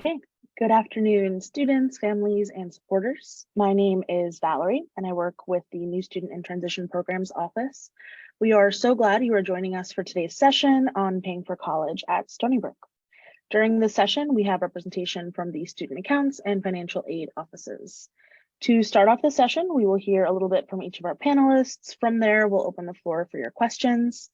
Okay, good afternoon, students, families, and supporters. My name is Valerie, and I work with the New Student and Transition Programs Office. We are so glad you are joining us for today's session on paying for college at Stony Brook. During this session, we have representation from the Student Accounts and Financial Aid offices. To start off the session, we will hear a little bit from each of our panelists. From there, we'll open the floor for your questions.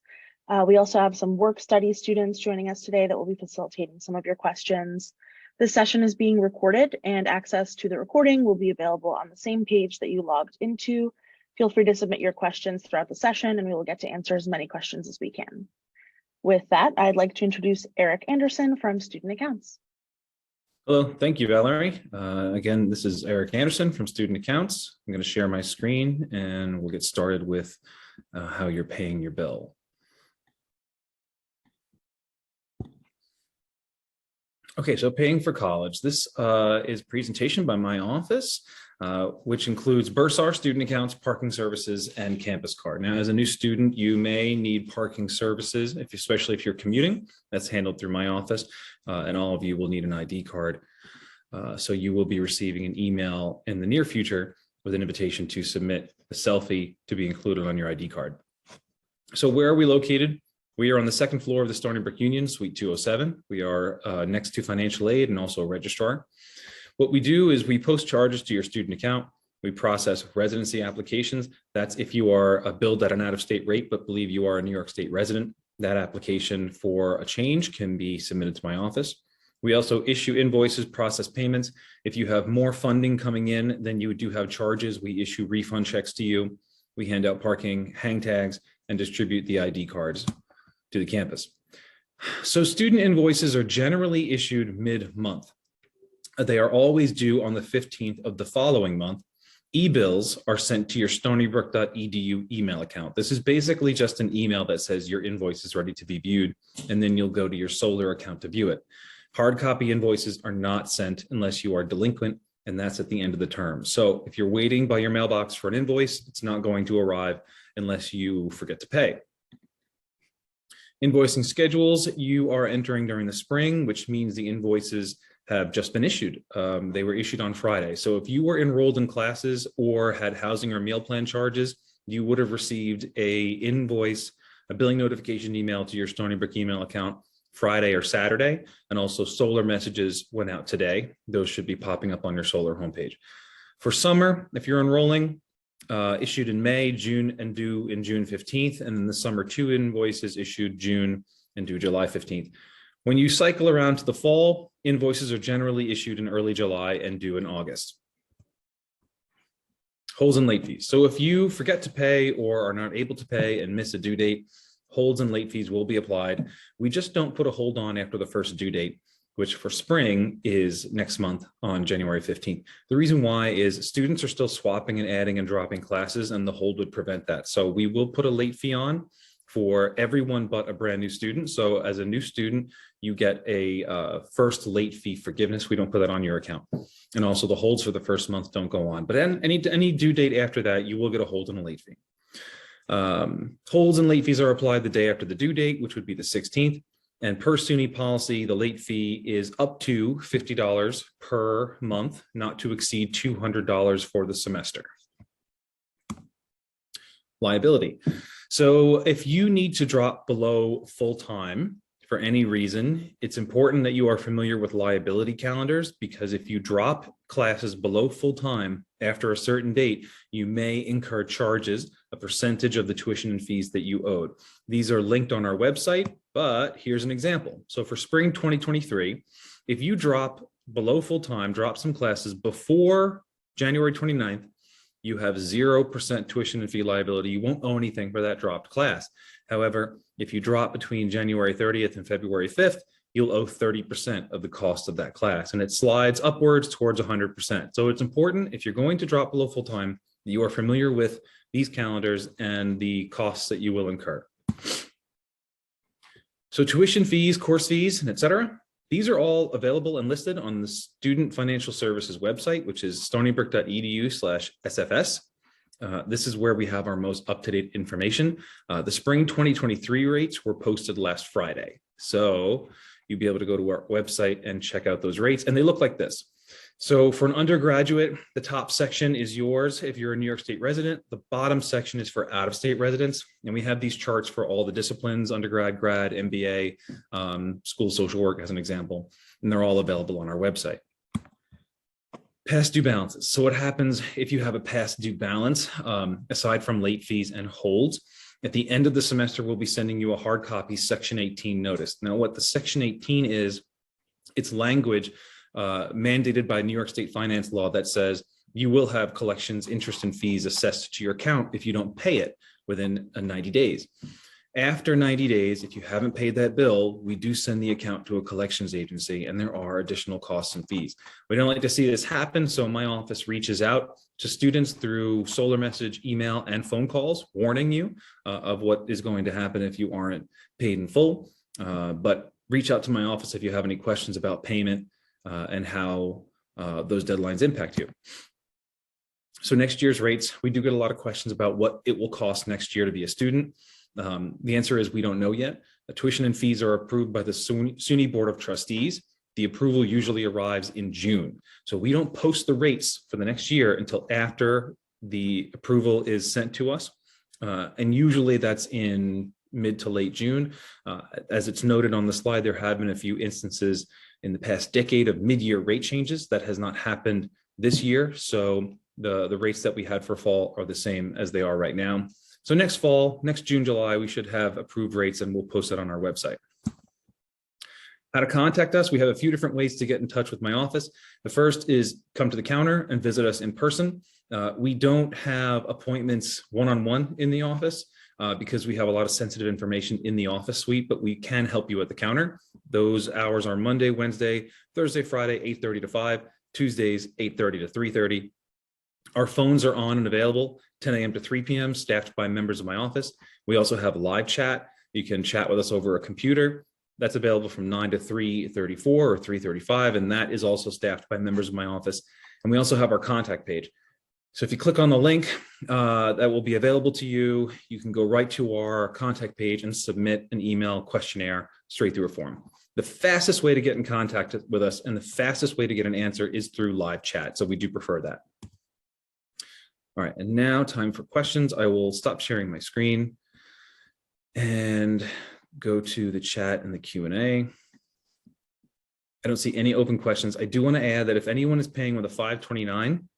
We also have some work study students joining us today that will be facilitating some of your questions. This session is being recorded, and access to the recording will be available on the same page that you logged into. Feel free to submit your questions throughout the session, and we will get to answer as many questions as we can. With that, I'd like to introduce Eric Anderson from Student Accounts. Hello, thank you, Valerie. Again, this is Eric Anderson from Student Accounts. I'm going to share my screen and we'll get started with how you're paying your bill. Okay, so paying for college. This is a presentation by my office, which includes Bursar, student accounts, parking services, and campus card. Now, as a new student, you may need parking services, especially if you're commuting. That's handled through my office, and all of you will need an ID card. So you will be receiving an email in the near future with an invitation to submit a selfie to be included on your ID card. So where are we located? We are on the second floor of the Stony Brook Union, Suite 207. We are next to financial aid and also a registrar. What we do is we post charges to your student account. We process residency applications. That's if you are billed at an out-of-state rate, but believe you are a New York State resident. That application for a change can be submitted to my office. We also issue invoices, process payments. If you have more funding coming in than you do have charges, we issue refund checks to you. We hand out parking, hang tags, and distribute the ID cards to the campus. So student invoices are generally issued mid-month. They are always due on the 15th of the following month. E-bills are sent to your stonybrook.edu email account. This is basically just an email that says your invoice is ready to be viewed, and then you'll go to your Solar account to view it. Hard copy invoices are not sent unless you are delinquent, and that's at the end of the term. So if you're waiting by your mailbox for an invoice, it's not going to arrive unless you forget to pay. Invoicing schedules you are entering during the spring, which means the invoices have just been issued. They were issued on Friday. So if you were enrolled in classes or had housing or meal plan charges, you would have received a billing notification email to your Stony Brook email account Friday or Saturday, and also Solar messages went out today. Those should be popping up on your Solar homepage. For summer, if you're enrolling, issued in May, June, and due in June 15th, and then the summer 2 invoices issued June and due July 15th. When you cycle around to the fall, invoices are generally issued in early July and due in August. Holds and late fees. So if you forget to pay or are not able to pay and miss a due date, holds and late fees will be applied. We just don't put a hold on after the first due date, which for spring is next month on January 15th. The reason why is students are still swapping and adding and dropping classes, and the hold would prevent that. So we will put a late fee on for everyone but a brand new student. So as a new student, you get a first late fee forgiveness. We don't put that on your account. And also the holds for the first month don't go on. But any due date after that, you will get a hold and a late fee. Holds and late fees are applied the day after the due date, which would be the 16th. And per SUNY policy, the late fee is up to $50 per month, not to exceed $200 for the semester. Liability. So if you need to drop below full-time for any reason, it's important that you are familiar with liability calendars, because if you drop classes below full-time after a certain date, you may incur charges, a percentage of the tuition and fees that you owed. These are linked on our website, but here's an example. So for spring 2023, if you drop below full-time, drop some classes before January 29th, you have 0% tuition and fee liability. You won't owe anything for that dropped class. However, if you drop between January 30th and February 5th, you'll owe 30% of the cost of that class, and it slides upwards towards 100%. So it's important, if you're going to drop below full-time, you are familiar with these calendars and the costs that you will incur. So tuition fees, course fees, etc. These are all available and listed on the Student Financial Services website, which is stonybrook.edu/SFS. This is where we have our most up-to-date information. The spring 2023 rates were posted last Friday. So you'll be able to go to our website and check out those rates. And they look like this. So for an undergraduate, the top section is yours if you're a New York State resident. The bottom section is for out-of-state residents. And we have these charts for all the disciplines, undergrad, grad, MBA, school of social work as an example, and they're all available on our website. Past due balances. So what happens if you have a past due balance, aside from late fees and holds? At the end of the semester, we'll be sending you a hard copy Section 18 notice. Now, what the Section 18 is, it's language mandated by New York State finance law that says you will have collections, interest, and fees assessed to your account if you don't pay it within 90 days. After 90 days, if you haven't paid that bill, we do send the account to a collections agency, and there are additional costs and fees. We don't like to see this happen, so my office reaches out to students through Solar Message, email, and phone calls, warning you of what is going to happen if you aren't paid in full. But reach out to my office if you have any questions about payment and how those deadlines impact you. So next year's rates, we do get a lot of questions about what it will cost next year to be a student. The answer is we don't know yet. The tuition and fees are approved by the SUNY Board of Trustees. The approval usually arrives in June. So we don't post the rates for the next year until after the approval is sent to us. And usually that's in mid to late June. As it's noted on the slide, there have been a few instances in the past decade of mid-year rate changes. That has not happened this year. So the rates that we had for fall are the same as they are right now. So next fall, next June, July, we should have approved rates, and we'll post it on our website. How to contact us? We have a few different ways to get in touch with my office. The first is come to the counter and visit us in person. We don't have appointments one-on-one in the office because we have a lot of sensitive information in the office suite, but we can help you at the counter. Those hours are Monday, Wednesday, Thursday, Friday, 8:30 to 5, Tuesdays, 8:30 to 3:30. Our phones are on and available 10 a.m. to 3 p.m., staffed by members of my office. We also have live chat. You can chat with us over a computer. That's available from 9 to 3:34 or 3:35, and that is also staffed by members of my office. And we also have our contact page. So if you click on the link that will be available to you, you can go right to our contact page and submit an email questionnaire straight through a form. The fastest way to get in contact with us and the fastest way to get an answer is through live chat. So we do prefer that. All right, and now time for questions. I will stop sharing my screen and go to the chat and the Q&A. I don't see any open questions. I do want to add that if anyone is paying with a 529,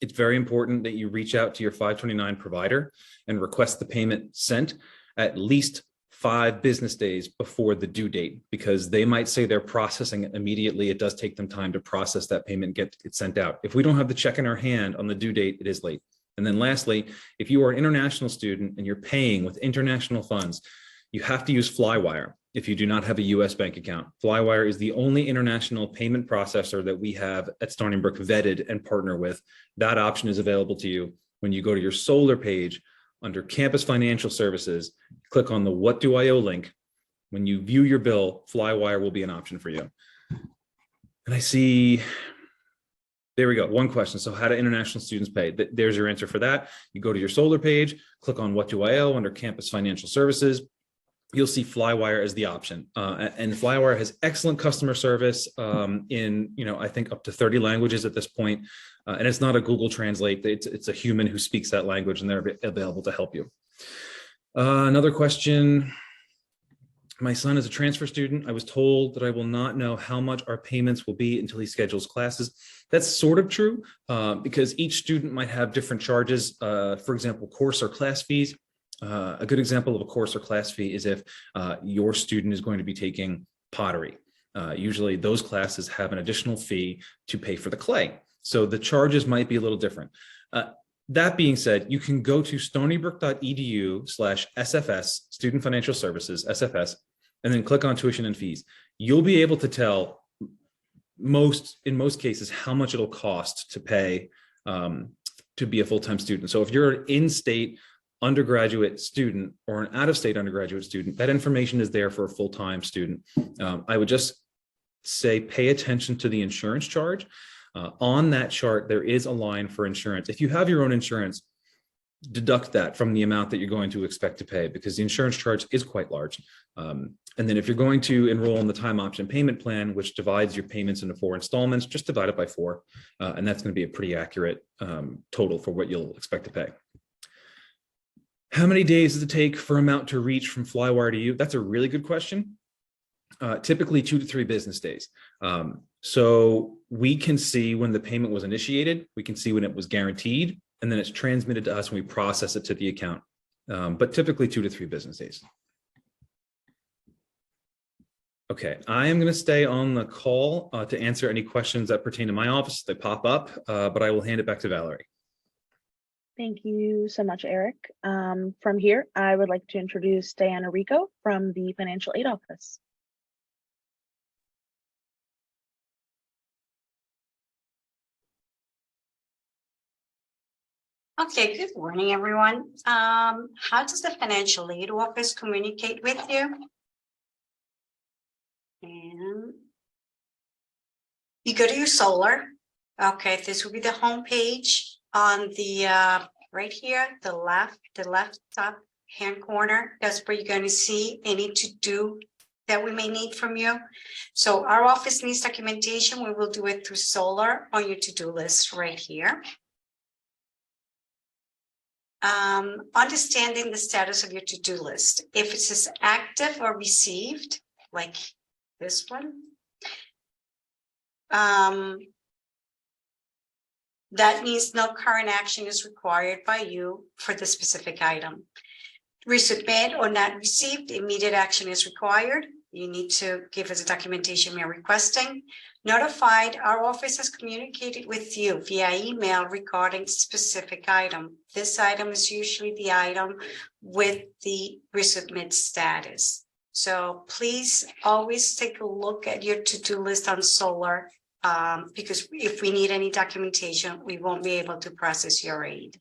it's very important that you reach out to your 529 provider and request the payment sent at least 5 business days before the due date, because they might say they're processing it immediately. It does take them time to process that payment, get it sent out. If we don't have the check in our hand on the due date, it is late. And then lastly, if you are an international student and you're paying with international funds, you have to use Flywire if you do not have a US bank account. Flywire is the only international payment processor that we have at Stony Brook vetted and partner with. That option is available to you when you go to your Solar page under Campus Financial Services, click on the What Do I Owe link. When you view your bill, Flywire will be an option for you. And I see, there we go, one question. So how do international students pay? There's your answer for that. You go to your Solar page, click on What Do I Owe under Campus Financial Services. You'll see Flywire as the option. And Flywire has excellent customer service in, I think up to 30 languages at this point. And it's not a Google Translate. It's a human who speaks that language, and they're available to help you. Another question. My son is a transfer student. I was told that I will not know how much our payments will be until he schedules classes. That's sort of true because each student might have different charges. For example, course or class fees. A good example of a course or class fee is if your student is going to be taking pottery. Usually those classes have an additional fee to pay for the clay. So the charges might be a little different. That being said, you can go to stonybrook.edu/SFS, Student Financial Services, SFS, and then click on tuition and fees. You'll be able to tell in most cases how much it'll cost to pay to be a full-time student. So if you're an in-state undergraduate student or an out-of-state undergraduate student, that information is there for a full-time student. I would just say pay attention to the insurance charge. On that chart, there is a line for insurance. If you have your own insurance, deduct that from the amount that you're going to expect to pay, because the insurance charge is quite large. And then if you're going to enroll in the time option payment plan, which divides your payments into 4 installments, just divide it by 4. And that's going to be a pretty accurate total for what you'll expect to pay. How many days does it take for amount to reach from Flywire to you? That's a really good question. Typically 2 to 3 business days. So we can see when the payment was initiated, we can see when it was guaranteed, and then it's transmitted to us when we process it to the account. But typically 2 to 3 business days. Okay, I am going to stay on the call to answer any questions that pertain to my office. They pop up, but I will hand it back to Valerie. Thank you so much, Eric. From here, I would like to introduce Diana Rico from the Financial Aid Office. Okay, good morning, everyone. How does the Financial Aid Office communicate with you? And you go to your solar. Okay, this will be the home page on the right here, the left top hand corner. That's where you're going to see any to-do that we may need from you. So our office needs documentation. We will do it through solar on your to-do list right here. Understanding the status of your to-do list. If it says active or received, like this one, that means no current action is required by you for the specific item. Resubmit or not received, immediate action is required. You need to give us a documentation you're requesting. Notified, our office has communicated with you via email regarding specific item. This item is usually the item with the resubmit status. So please always take a look at your to-do list on solar, because if we need any documentation, we won't be able to process your aid.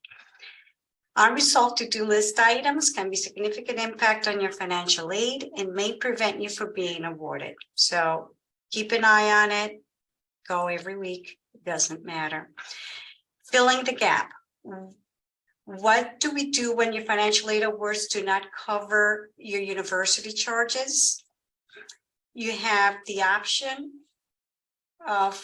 Unresolved to-do list items can be significant impact on your financial aid and may prevent you from being awarded. So keep an eye on it. Go every week. It doesn't matter. Filling the gap. What do we do when your financial aid awards do not cover your university charges? You have the option of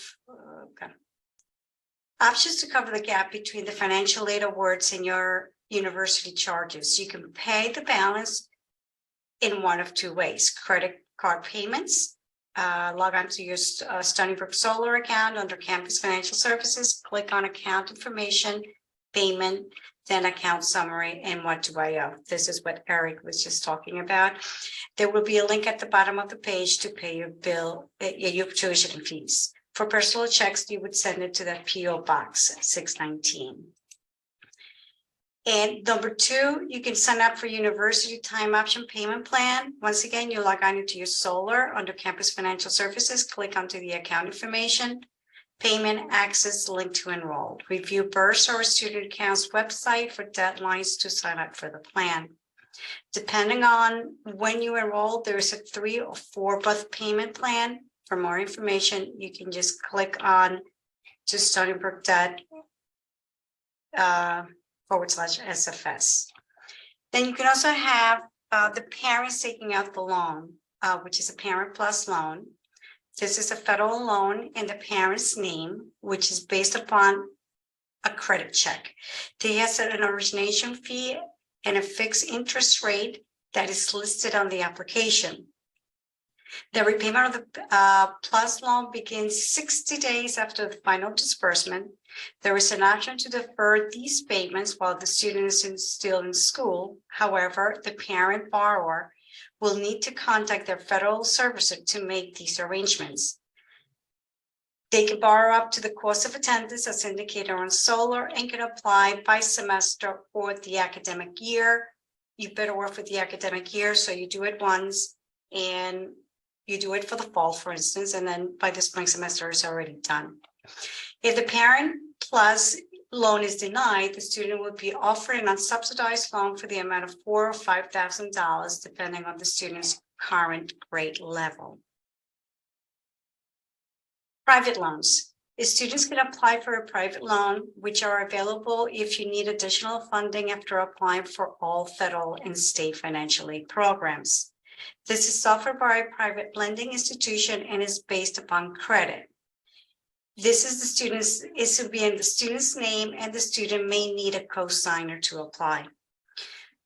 options to cover the gap between the financial aid awards and your university charges. You can pay the balance in one of 2 ways: credit card payments. Log on to your Stony Brook Solar account under Campus Financial Services, click on account information, payment, then account summary, and what do I owe. This is what Eric was just talking about. There will be a link at the bottom of the page to pay your bill, your tuition fees. For personal checks, you would send it to that PO Box 619. And number 2, you can sign up for university time option payment plan. Once again, you log on into your solar under Campus Financial Services, click onto the account information, payment access, link to enroll. Review bursar or student accounts website for deadlines to sign up for the plan. Depending on when you enroll, there's a 3 or 4 month payment plan. For more information, you can just click on to Stony Brook /SFS. Then you can also have the parents taking out the loan, which is a Parent Plus loan. This is a federal loan in the parent's name, which is based upon a credit check. They have an origination fee and a fixed interest rate that is listed on the application. The repayment of the Plus loan begins 60 days after the final disbursement. There is an option to defer these payments while the student is still in school. However, the parent borrower will need to contact their federal servicer to make these arrangements. They can borrow up to the cost of attendance as indicated on solar and can apply by semester or the academic year. You better work with the academic year, so you do it once and you do it for the fall, for instance, and then by the spring semester is already done. If the Parent Plus loan is denied, the student will be offered an unsubsidized loan for the amount of $4,000 or $5,000, depending on the student's current grade level. Private loans. Students can apply for a private loan, which are available if you need additional funding after applying for all federal and state financial aid programs. This is offered by a private lending institution and is based upon credit. This will be in the student's name, and the student may need a co-signer to apply.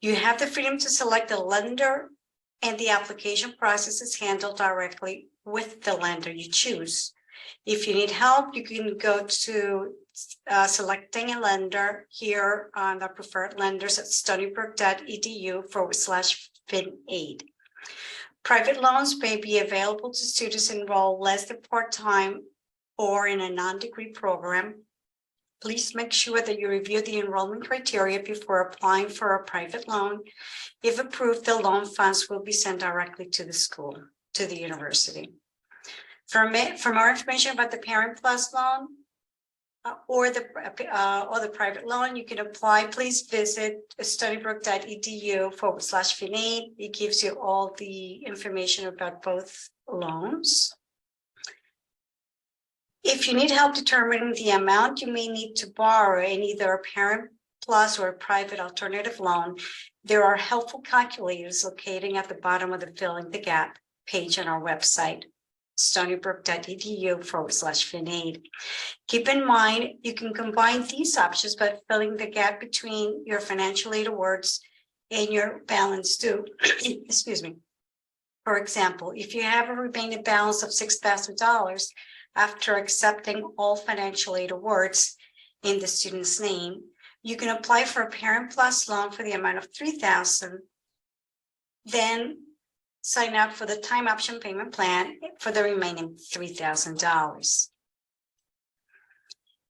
You have the freedom to select a lender, and the application process is handled directly with the lender you choose. If you need help, you can go to selecting a lender here on the preferred lenders at stonybrook.edu/FinAid. Private loans may be available to students enrolled less than part-time or in a non-degree program. Please make sure that you review the enrollment criteria before applying for a private loan. If approved, the loan funds will be sent directly to the school, to the university. For more information about the Parent Plus loan or the private loan, you can apply. Please visit stonybrook.edu/FinAid. It gives you all the information about both loans. If you need help determining the amount you may need to borrow in either a Parent Plus or a private alternative loan, there are helpful calculators located at the bottom of the Filling the Gap page on our website, stonybrook.edu/FinAid. Keep in mind, you can combine these options by filling the gap between your financial aid awards and your balance due. Excuse me. For example, if you have a remaining balance of $6,000 after accepting all financial aid awards in the student's name, you can apply for a Parent Plus loan for the amount of $3,000, then sign up for the time option payment plan for the remaining $3,000.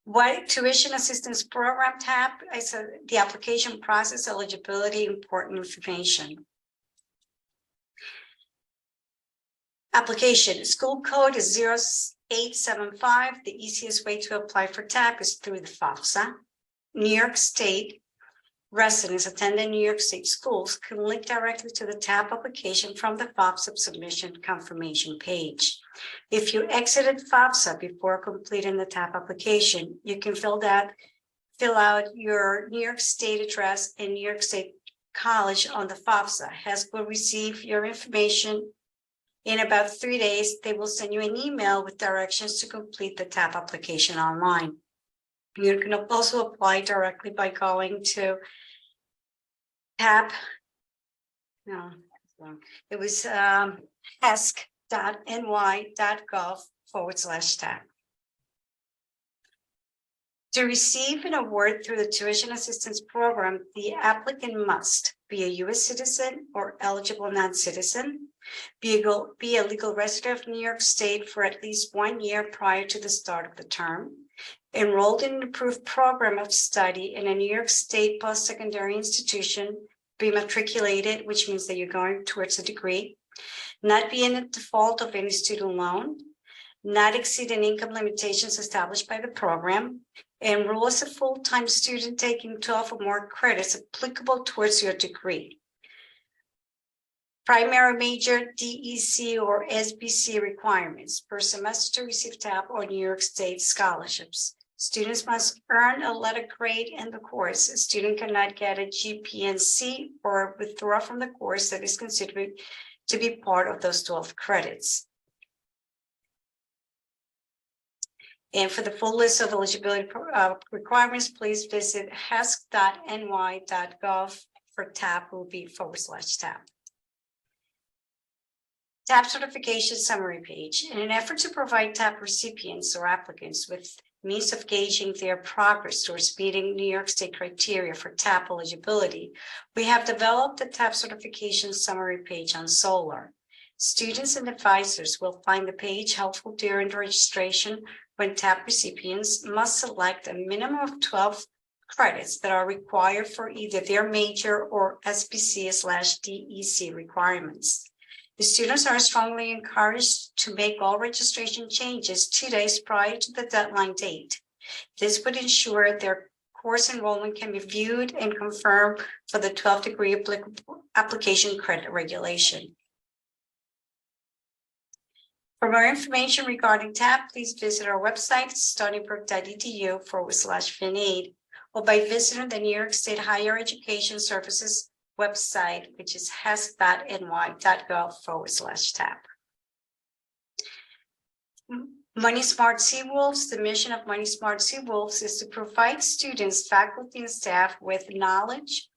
What tuition assistance program tab is the application process, eligibility, important information. Application school code is 0875. The easiest way to apply for TAP is through the FAFSA. New York State residents attending New York State schools can link directly to the TAP application from the FAFSA submission confirmation page. If you exited FAFSA before completing the TAP application, you can fill out your New York State address and New York State college on the FAFSA. HESC will receive your information in about 3 days. They will send you an email with directions to complete the TAP application online. You can also apply directly by going to TAP. No, it was hesc.ny.gov/TAP. To receive an award through the tuition assistance program, the applicant must be a U.S. citizen or eligible non-citizen, be a legal resident of New York State for at least 1 year prior to the start of the term, enrolled in an approved program of study in a New York State post-secondary institution, be matriculated, which means that you're going towards a degree, not be in a default of any student loan, not exceed an income limitations established by the program, enroll as a full-time student taking 12 or more credits applicable towards your degree. Primary major, DEC or SBC requirements per semester to receive TAP or New York State scholarships. Students must earn a letter grade in the course. A student cannot get a GPNC or withdraw from the course that is considered to be part of those 12 credits. And for the full list of eligibility requirements, please visit hesc.ny.gov for TAP will be /TAP. TAP certification summary page. In an effort to provide TAP recipients or applicants with means of gauging their progress towards meeting New York State criteria for TAP eligibility, we have developed the TAP certification summary page on Solar. Students and advisors will find the page helpful during the registration when TAP recipients must select a minimum of 12 credits that are required for either their major or SBC/DEC requirements. The students are strongly encouraged to make all registration changes 2 days prior to the deadline date. This would ensure their course enrollment can be viewed and confirmed for the 12th degree application credit regulation. For more information regarding TAP, please visit our website, stonybrook.edu/FinAid, or by visiting the New York State Higher Education Services website, which is hes.ny.gov/TAP. Money Smart Seawolves. The mission of Money Smart Seawolves is to provide students, faculty, and staff with knowledge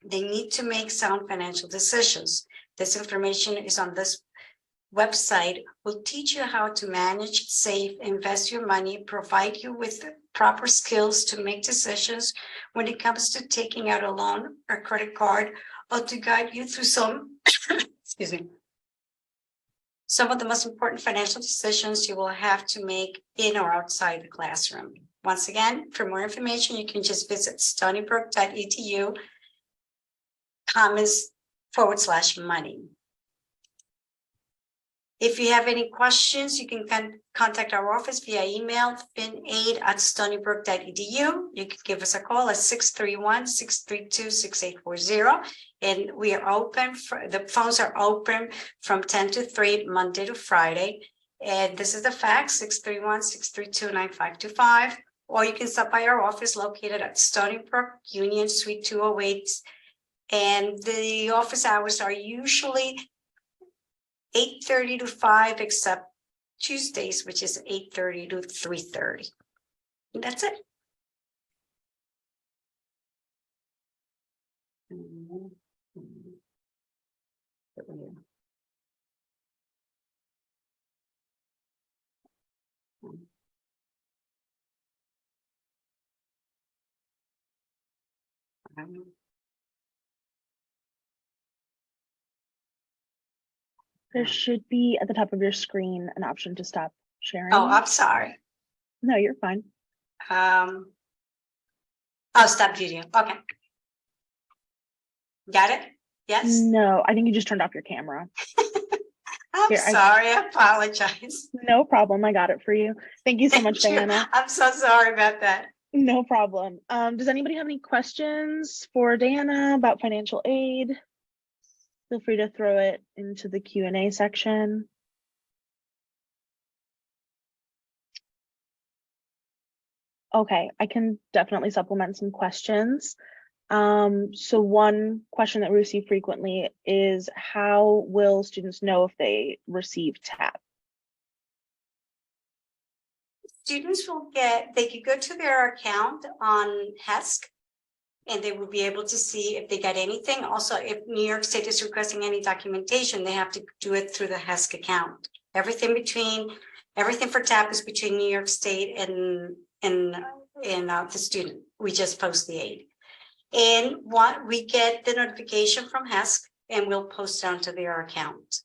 they need to make sound financial decisions. This information is on this website. Will teach you how to manage, save, invest your money, provide you with proper skills to make decisions when it comes to taking out a loan or credit card, or to guide you through some, excuse me, some of the most important financial decisions you will have to make in or outside the classroom. Once again, for more information, you can just visit stonybrook.edu /money. If you have any questions, you can contact our office via email, finaid@stonybrook.edu. You can give us a call at 631-632-6840. And we are open, the phones are open from 10 to 3, Monday to Friday. And this is the fax, 631-632-9525. Or you can stop by our office located at Stony Brook Union Suite 208. And the office hours are usually 8:30 to 5, except Tuesdays, which is 8:30 to 3:30. And that's it. There should be at the top of your screen an option to stop sharing. Oh, I'm sorry. No, you're fine. Oh, stop video. Okay. Got it? Yes. No, I think you just turned off your camera. I'm Here, sorry. I apologize. No problem. I got it for you. Thank you so much, Thank you. Diana. I'm so sorry about that. No problem. Does anybody have any questions for Diana about financial aid? Feel free to throw it into the Q&A section. Okay, I can definitely supplement some questions. So one question that we receive frequently is, how will students know if they receive TAP? Students will they could go to their account on HESC, and they will be able to see if they got anything. Also, if New York State is requesting any documentation, they have to do it through the HESC account. Everything for TAP is between New York State and the student. We just post the aid. And what we get the notification from HESC, and we'll post it onto their account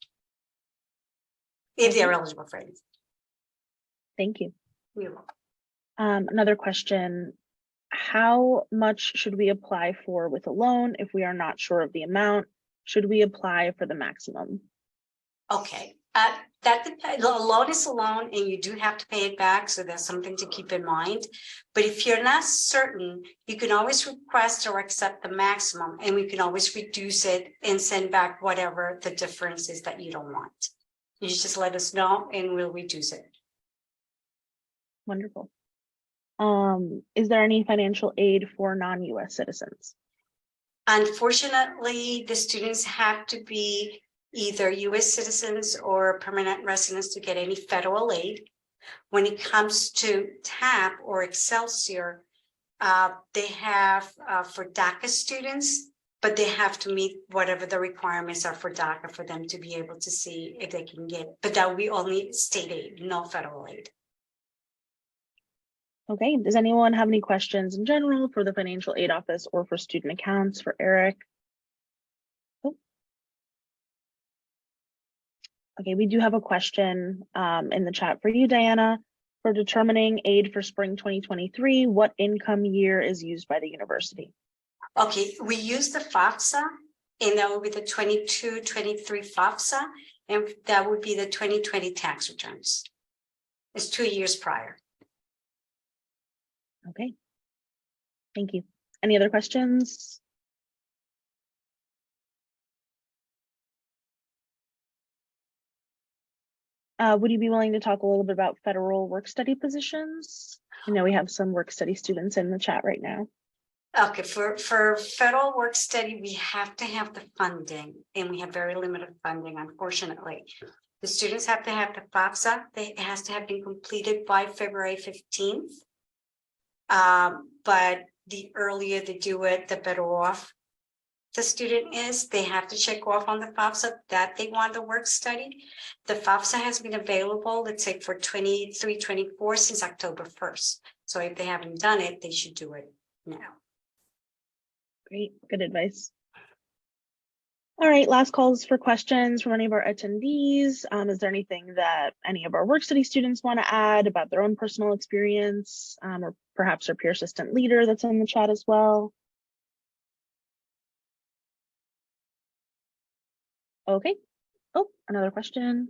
if they're eligible for it. Thank you. You're welcome. Another question, how much should we apply for with a loan if we are not sure of the amount? Should we apply for the maximum? Okay, that depends. A loan is a loan, and you do have to pay it back, so that's something to keep in mind. But if you're not certain, you can always request or accept the maximum, and we can always reduce it and send back whatever the difference is that you don't want. You just let us know, and we'll reduce it. Wonderful. Is there any financial aid for non-US citizens? Unfortunately, the students have to be either US citizens or permanent residents to get any federal aid. When it comes to TAP or Excelsior, they have for DACA students, but they have to meet whatever the requirements are for DACA for them to be able to see if they can get, but that will be only state aid, no federal aid. Okay, does anyone have any questions in general for the financial aid office or for student accounts for Eric? Oh. Okay, we do have a question in the chat for you, Diana. For determining aid for spring 2023, what income year is used by the university? Okay, we use the FAFSA, and that will be the 22-23 FAFSA, and that would be the 2020 tax returns. It's 2 years prior. Okay, thank you. Any other questions? Would you be willing to talk a little bit about federal work study positions? I know we have some work study students in the chat right now. Okay, for federal work study, we have to have the funding, and we have very limited funding, unfortunately. The students have to have the FAFSA. It has to have been completed by February 15th. But the earlier they do it, the better off the student is. They have to check off on the FAFSA that they want the work study. The FAFSA has been available, let's say for 23, 24 since October 1st. So if they haven't done it, they should do it now. Great, good advice. All right, last calls for questions from any of our attendees. Is there anything that any of our work study students want to add about their own personal experience, or perhaps our peer assistant leader that's in the chat as well? Okay. Oh, another question.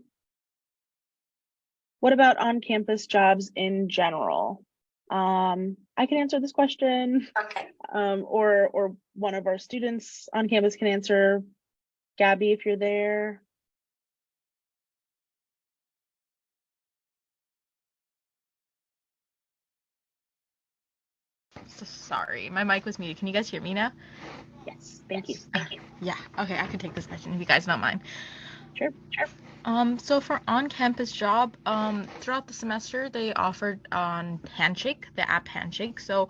What about on-campus jobs in general? I can answer this question. Okay. Or one of our students on campus can answer. Gabby, if you're there. So sorry, my mic was muted. Can you guys hear me now? Yes, thank you. Yeah, okay, I can take this question if you guys don't mind. Sure. So for on-campus job, throughout the semester, they offered on Handshake, the app Handshake. So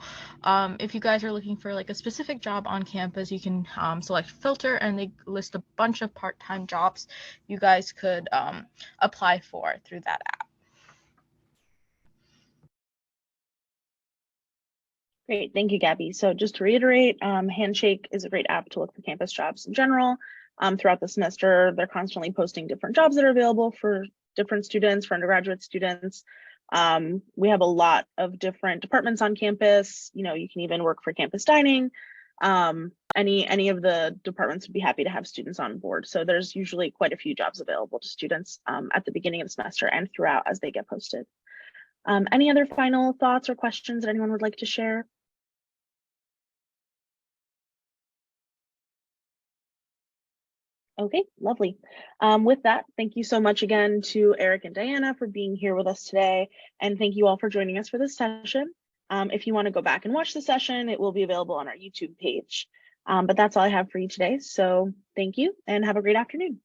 if you guys are looking for like a specific job on campus, you can select filter, and they list a bunch of part-time jobs you guys could apply for through that app. Great, thank you, Gabby. So just to reiterate, Handshake is a great app to look for campus jobs in general. Throughout the semester, they're constantly posting different jobs that are available for different students, for undergraduate students. We have a lot of different departments on campus. You know, you can even work for campus dining. Any of the departments would be happy to have students on board. So there's usually quite a few jobs available to students at the beginning of the semester and throughout as they get posted. Any other final thoughts or questions that anyone would like to share? Okay, lovely. With that, thank you so much again to Eric and Diana for being here with us today. And thank you all for joining us for this session. If you want to go back and watch the session, it will be available on our YouTube page. But that's all I have for you today. So thank you and have a great afternoon.